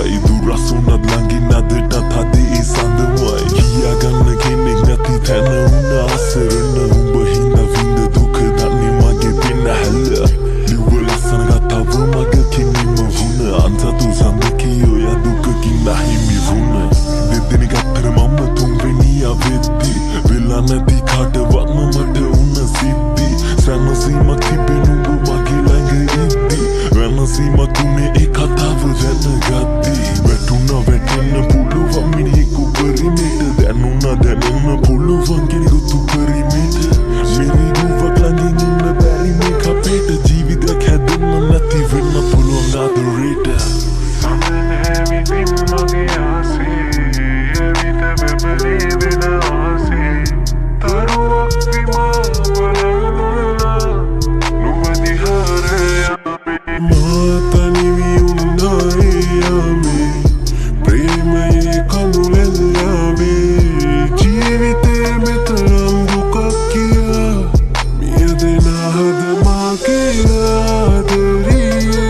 සඳමයි දුරසුනත් ළඟින් අදටත් හදේ සඳමයි කියා ගන්න කෙනෙක් නැති තැන උන අසරණ උඹ හින්දා විඳ දුක දන්නේ මගේ පින්න හැල්ල ලිව්ව ලස්සන ගතව මගකින් නිම වුණ අන්සතු සඳකියෝ ය දුකකින් නැහිමි වුණ දෙදෙනෙක් අතර මම තුන්වෙනියා වෙද්දි වෙලා නැති කාටවත්ම මට උන සිද්ධි සැනසීමක් තිබෙන උඹ මගේ ළඟ ඉද්දි වෙනසීමක් උනේ ඒ කතාව දැනගත්ති වැටුණා වැටෙන්න පුළුවන් මිනිහෙකු පරිමේට දැනුණා දැනෙන්න පුළුවන් කෙනෙකුතු පරිමේට මිරිගුවක් ළඟින් ඉන්න බැරි මේ කපේට ජීවිතයක් හැදෙන්න නැති වෙන්න පුළුවන් ආදරේට සමන හැවිදින් මගේ ආසේ ඇවිත බැබලේ වෙන ආසේ තරුවක් විමා බලන්නා නුඹ දිහාරය මාතනිවි උන්නායාමේ ප්‍රේමයේ කඳුලෙල්ලාවේ ජීවිතේ මෙතරම් දුකක් කියා මියදෙනා හද මාගේ ආදරියේ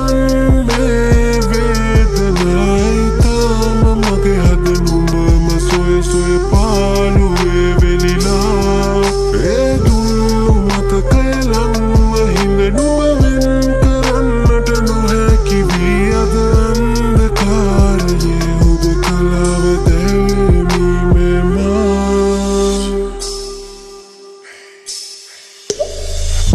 පවසන්නේ වේදනයි තාම මගේ හද නුඹම සොය සොය පාළුවේ වෙලිලා ඒ දුන්නු මතකය ලංව හිඳ නුඹ වෙන් කරන්නට නොහැකි වී අද අන්ධකාරයේ හුදකලාව දැවෙමි මෙමා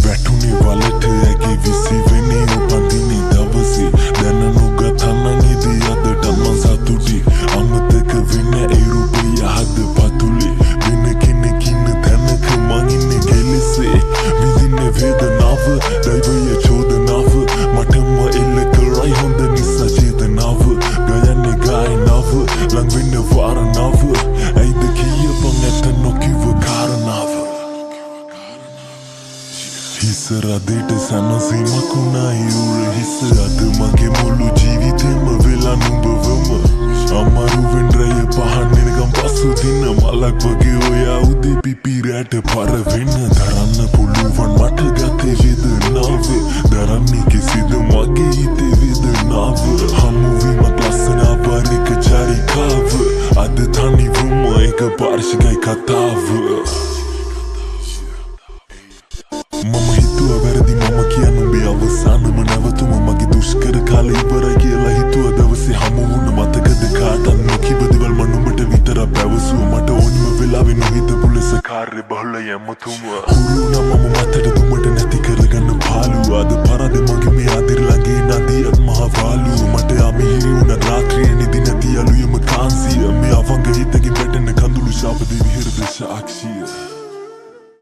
වැටුනේ වලට ඇගේ 20 වෙනි උපන්දිනේ දවසේ දැන නොගතනම් ඉදී අදට මං සතුටි අමතක වෙන ඒ රූපය හද පතුලේ වෙන කෙනෙක් ඉන්න තැනක මං ඉන්නේ කෙලෙසේ විඳින්නේ වේදනාව දෛවයේ චෝදනාව මටම එල්ල කරයි හොඳ නිසා චේතනාව ගයන්නේ ගායනාව ලං වෙන්න වාරනාව ඇයිද කියපන් ඇත නොකිව කාරණාව හිස රදේට සැනසීමක් වුණායි උර හිස අද මගේ මුළු ජීවිතෙම වෙලා නුඹවම අමාරුවෙන් රැය පහන් වෙනකම් පසු දින මලක් වගේ ඔයා උදේ පිපිරට පර වෙන්න දරන්න පුළුවන් මට ගතේ වේදනාව දරන්නේ කෙසේද මගේ හිතේ වේදනාව හමුවීමක් ලස්සන අපරික චාරිකාව අද තනිවම එක පාර්ශිකයි කතාව මම හිතුවා වැරදි මම කියන්න උඹේ අවසානම නැවතුම මගේ දුෂ්කර කාලේ ඉවරයි කියලා හිතුවා දවසේ හමු වුණ මතකද කාටත් නොකිව දේවල් මම නුඹට විතරක් පැවසුවා මට ඕනිම වෙලාවෙ නොහිතපු ලෙස කාර්ය බහුල යමුතුම හුරුනා මම මතට දුමට නැති කරගන්න පාළුව අද පරද මගේ මේ ආදිර ළඟේ නදියක් මහ වාලුව මට අමිහිරි වුණ රාත්‍රියේ නිදි නැති අලුයම කාන්සිය මේ අවංග හිතකින් වැටෙන කඳුළු ශාප දෙවි හිරද සාක්ෂිය